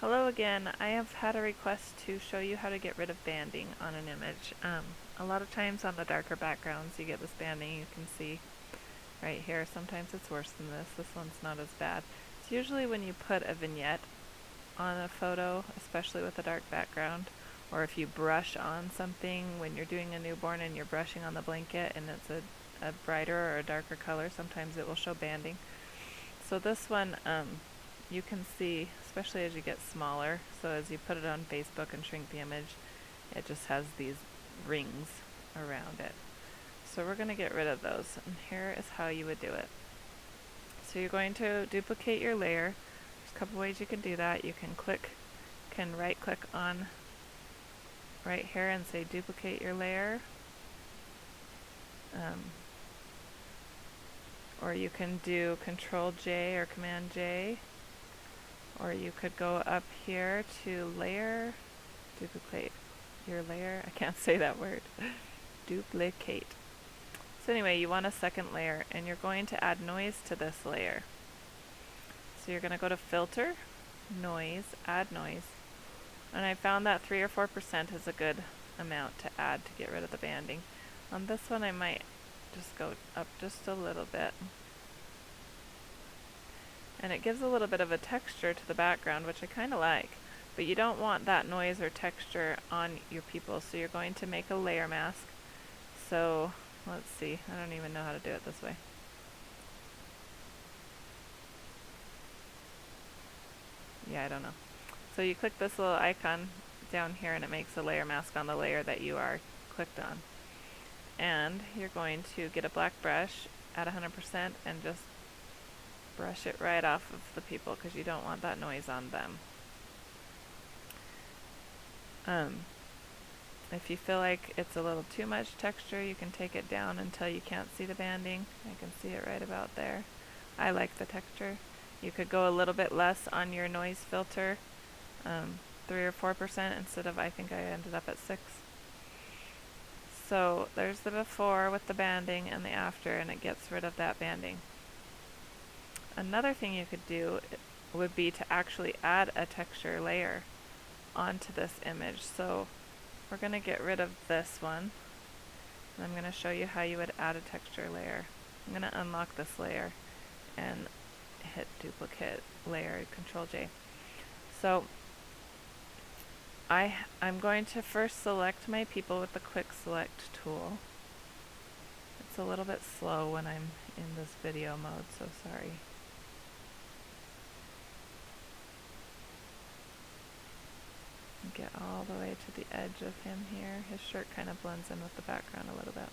Hello again. I have had a request to show you how to get rid of banding on an image. A lot of times on the darker backgrounds you get this banding you can see right here. Sometimes it's worse than this. This one's not as bad. It's usually when you put a vignette on a photo, especially with a dark background, or if you brush on something when you're doing a newborn and you're brushing on the blanket and it's a brighter or a darker color, sometimes it will show banding. So this one, you can see, especially as you get smaller, so as you put it on Facebook and shrink the image, it just has these rings around it. So we're going to get rid of those, and here is how you would do it. So you're going to duplicate your layer. There's a couple ways you can do that. You can right click on right here and say duplicate your layer. Or you can do Control J or Command J. Or you could go up here to layer, duplicate your layer. I can't say that word. Duplicate. So anyway, you want a second layer, and you're going to add noise to this layer. So you're going to go to Filter, Noise, Add Noise. And I found that 3 or 4% is a good amount to add to get rid of the banding. On this one I might just go up just a little bit. And it gives a little bit of a texture to the background, which I kind of like. But you don't want that noise or texture on your people, so you're going to make a layer mask. So, let's see, I don't even know how to do it this way. Yeah, I don't know. So you click this little icon down here and it makes a layer mask on the layer that you are clicked on. And you're going to get a black brush at 100% and just brush it right off of the people because you don't want that noise on them. If you feel like it's a little too much texture, you can take it down until you can't see the banding. I can see it right about there. I like the texture. You could go a little bit less on your noise filter, 3 or 4% instead of, I think I ended up at 6. So there's the before with the banding and the after, and it gets rid of that banding. Another thing you could do would be to actually add a texture layer onto this image. So we're going to get rid of this one, and I'm going to show you how you would add a texture layer. I'm going to unlock this layer and hit duplicate layer, Control J. So I'm going to first select my people with the quick select tool. It's a little bit slow when I'm in this video mode, so sorry. Get all the way to the edge of him here. His shirt kind of blends in with the background a little bit.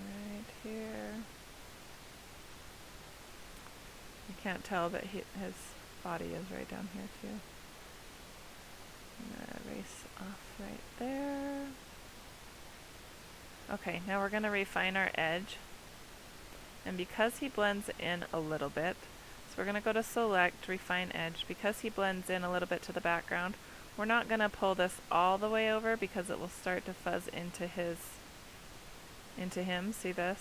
Right here. You can't tell, but his body is right down here too. I'm going to erase off right there. Okay, now we're going to refine our edge. And because he blends in a little bit, so we're going to go to Select, Refine Edge. Because he blends in a little bit to the background, we're not going to pull this all the way over because it will start to fuzz into him. See this?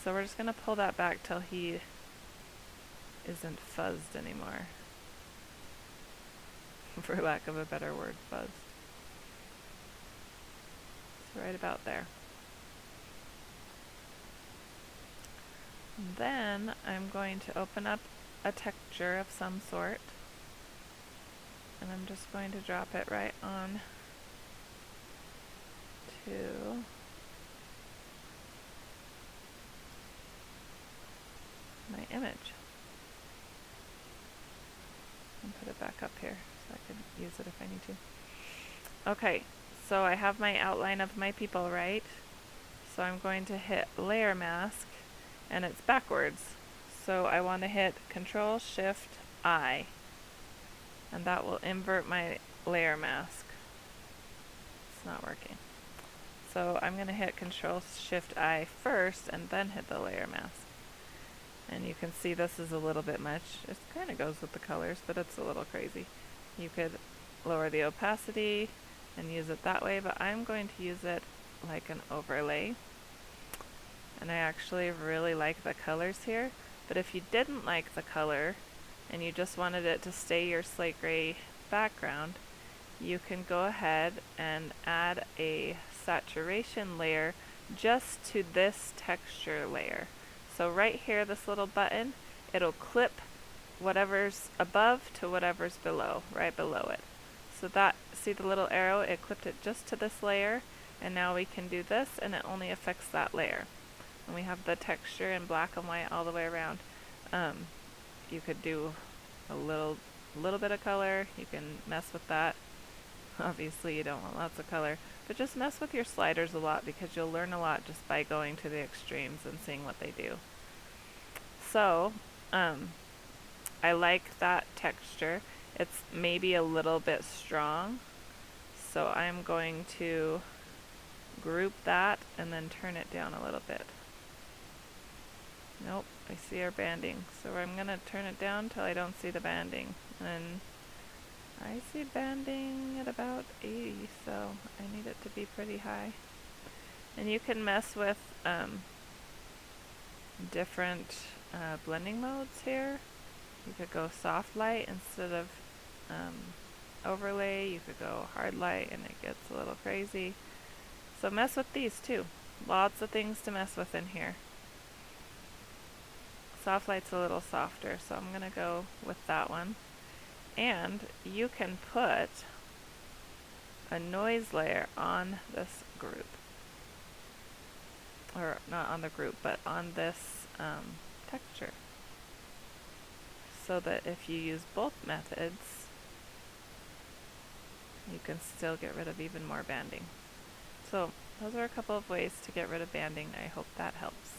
So we're just going to pull that back till he isn't fuzzed anymore. For lack of a better word, fuzzed. So right about there. Then I'm going to open up a texture of some sort, and I'm just going to drop it right on to my image. And put it back up here so I can use it if I need to. Okay, so I have my outline of my people, right? So I'm going to hit Layer Mask, and it's backwards. So I want to hit Control Shift I, and that will invert my layer mask. It's not working. So I'm going to hit Control Shift I first and then hit the layer mask. And you can see this is a little bit much. It kind of goes with the colors, but it's a little crazy. You could lower the opacity and use it that way, but I'm going to use it like an overlay. and I actually really like the colors here. But if you didn't like the color and you just wanted it to stay your slate gray background, you can go ahead and add a saturation layer just to this texture layer. So right here, this little button, it'll clip whatever's above to whatever's below, right below it. So that, see the little arrow, it clipped it just to this layer, and now we can do this and it only affects that layer. And we have the texture in black and white all the way around. You could do a little bit of color, you can mess with that. Obviously you don't want lots of color, but just mess with your sliders a lot because you'll learn a lot just by going to the extremes and seeing what they do. So, I like that texture. It's maybe a little bit strong, so I'm going to group that and then turn it down a little bit. Nope, I see our banding, so I'm going to turn it down till I don't see the banding. And I see banding at about 80, so I need it to be pretty high. And you can mess with different blending modes here. You could go soft light instead of overlay. You could go hard light and it gets a little crazy. So mess with these too. Lots of things to mess with in here. Soft light's a little softer, so I'm going to go with that one. And you can put a noise layer on this group. Or not on the group, but on this texture. So that if you use both methods, you can still get rid of even more banding. So those are a couple of ways to get rid of banding. I hope that helps.